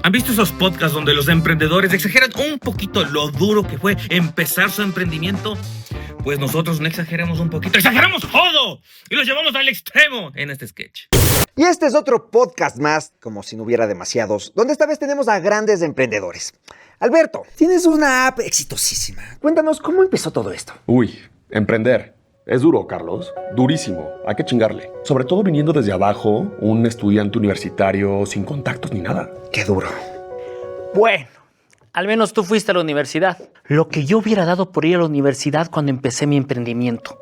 ¿Han visto esos podcasts donde los emprendedores exageran un poquito lo duro que fue empezar su emprendimiento? Pues nosotros no exageramos un poquito, exageramos todo y lo llevamos al extremo en este sketch. Y este es otro podcast más, como si no hubiera demasiados, donde esta vez tenemos a grandes emprendedores. Alberto, tienes una app exitosísima. Cuéntanos, ¿cómo empezó todo esto? Uy, emprender. Es duro, Carlos. Durísimo. Hay que chingarle. Sobre todo viniendo desde abajo, un estudiante universitario sin contactos ni nada. Qué duro. Bueno, al menos tú fuiste a la universidad. Lo que yo hubiera dado por ir a la universidad cuando empecé mi emprendimiento.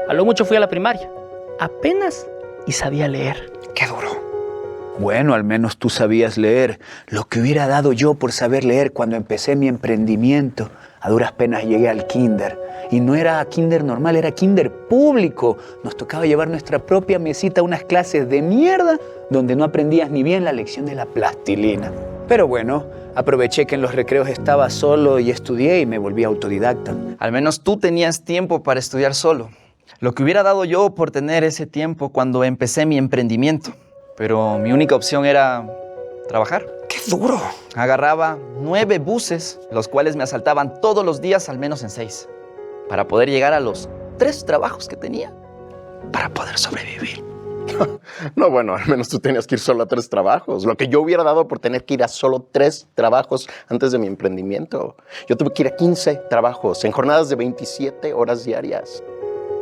A lo mucho fui a la primaria. Apenas y sabía leer. Qué duro. Bueno, al menos tú sabías leer. Lo que hubiera dado yo por saber leer cuando empecé mi emprendimiento. A duras penas llegué al kinder. Y no era kinder normal, era kinder público. Nos tocaba llevar nuestra propia mesita a unas clases de mierda donde no aprendías ni bien la lección de la plastilina. Pero bueno, aproveché que en los recreos estaba solo y estudié y me volví autodidacta. Al menos tú tenías tiempo para estudiar solo. Lo que hubiera dado yo por tener ese tiempo cuando empecé mi emprendimiento. Pero mi única opción era trabajar. ¡Qué duro! Agarraba 9 buses, los cuales me asaltaban todos los días al menos en 6. Para poder llegar a los 3 trabajos que tenía, para poder sobrevivir. No, bueno, al menos tú tenías que ir solo a 3 trabajos. Lo que yo hubiera dado por tener que ir a solo 3 trabajos antes de mi emprendimiento. Yo tuve que ir a 15 trabajos en jornadas de 27 horas diarias.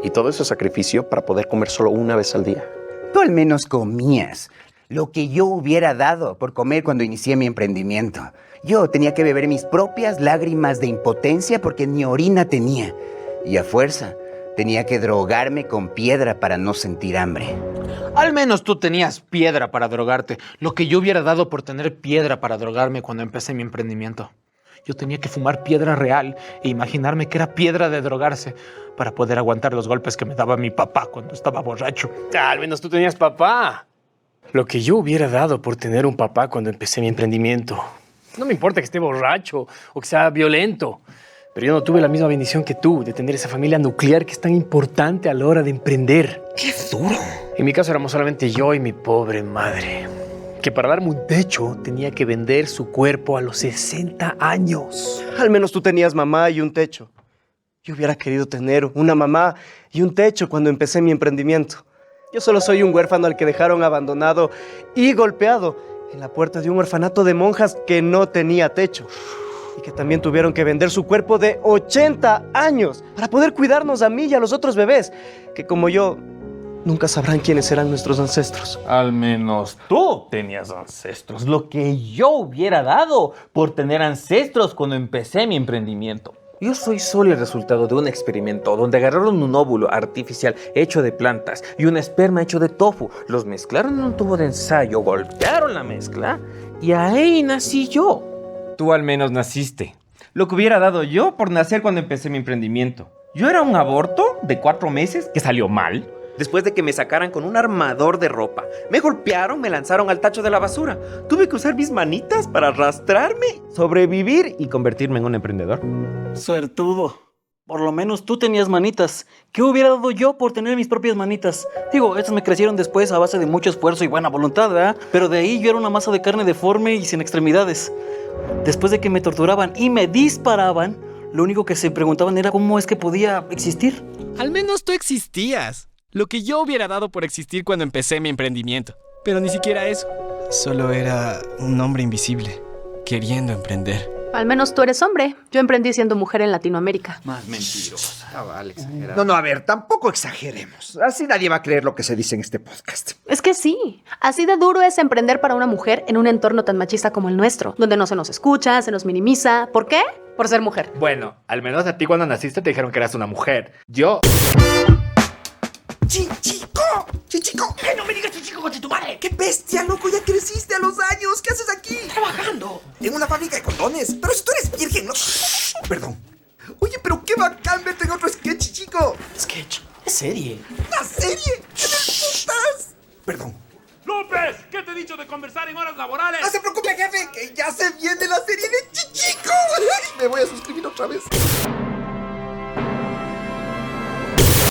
Y todo ese sacrificio para poder comer solo una vez al día. Tú al menos comías lo que yo hubiera dado por comer cuando inicié mi emprendimiento. Yo tenía que beber mis propias lágrimas de impotencia porque ni orina tenía. Y a fuerza, tenía que drogarme con piedra para no sentir hambre. Al menos tú tenías piedra para drogarte. Lo que yo hubiera dado por tener piedra para drogarme cuando empecé mi emprendimiento. Yo tenía que fumar piedra real e imaginarme que era piedra de drogarse para poder aguantar los golpes que me daba mi papá cuando estaba borracho. Al menos tú tenías papá. Lo que yo hubiera dado por tener un papá cuando empecé mi emprendimiento. No me importa que esté borracho o que sea violento, pero yo no tuve la misma bendición que tú de tener esa familia nuclear que es tan importante a la hora de emprender. ¡Qué duro! En mi caso éramos solamente yo y mi pobre madre, que para darme un techo tenía que vender su cuerpo a los 60 años. Al menos tú tenías mamá y un techo. Yo hubiera querido tener una mamá y un techo cuando empecé mi emprendimiento. Yo solo soy un huérfano al que dejaron abandonado y golpeado en la puerta de un orfanato de monjas que no tenía techo. Y que también tuvieron que vender su cuerpo de 80 años para poder cuidarnos a mí y a los otros bebés, que como yo, nunca sabrán quiénes eran nuestros ancestros. Al menos tú tenías ancestros. Lo que yo hubiera dado por tener ancestros cuando empecé mi emprendimiento. Yo soy solo el resultado de un experimento donde agarraron un óvulo artificial hecho de plantas y un esperma hecho de tofu, los mezclaron en un tubo de ensayo, golpearon la mezcla y ahí nací yo. Tú al menos naciste. Lo que hubiera dado yo por nacer cuando empecé mi emprendimiento. Yo era un aborto de 4 meses que salió mal. Después de que me sacaran con un armador de ropa, me golpearon, me lanzaron al tacho de la basura. Tuve que usar mis manitas para arrastrarme, sobrevivir y convertirme en un emprendedor. Suertudo. Por lo menos tú tenías manitas. ¿Qué hubiera dado yo por tener mis propias manitas? Digo, estas me crecieron después a base de mucho esfuerzo y buena voluntad, ¿verdad? Pero de ahí yo era una masa de carne deforme y sin extremidades. Después de que me torturaban y me disparaban, lo único que se preguntaban era cómo es que podía existir. Al menos tú existías. Lo que yo hubiera dado por existir cuando empecé mi emprendimiento. Pero ni siquiera eso. Solo era un hombre invisible, queriendo emprender. Al menos tú eres hombre. Yo emprendí siendo mujer en Latinoamérica. Más mentirosa. Vale, no, a ver, tampoco exageremos. Así nadie va a creer lo que se dice en este podcast. Es que sí. Así de duro es emprender para una mujer en un entorno tan machista como el nuestro, donde no se nos escucha, se nos minimiza. ¿Por qué? Por ser mujer. Bueno, al menos a ti cuando naciste te dijeron que eras una mujer. Yo... ¡Chichico! ¡Chichico! ¡Que no me digas chichico con tu madre! ¡Qué bestia, loco! ¡Ya creciste a los años! ¿Qué haces aquí? Trabajando. En una fábrica de condones. Pero si tú eres virgen, ¿no? Perdón. Oye, pero qué bacán verte en otro sketch, chichico. ¿Sketch? ¿Es serie? ¡La serie! ¡Qué me putas! Perdón. ¡López! ¿Qué te he dicho de conversar en horas laborales? No se preocupe, jefe, que ya se viene la serie de Chichico. Me voy a suscribir otra vez.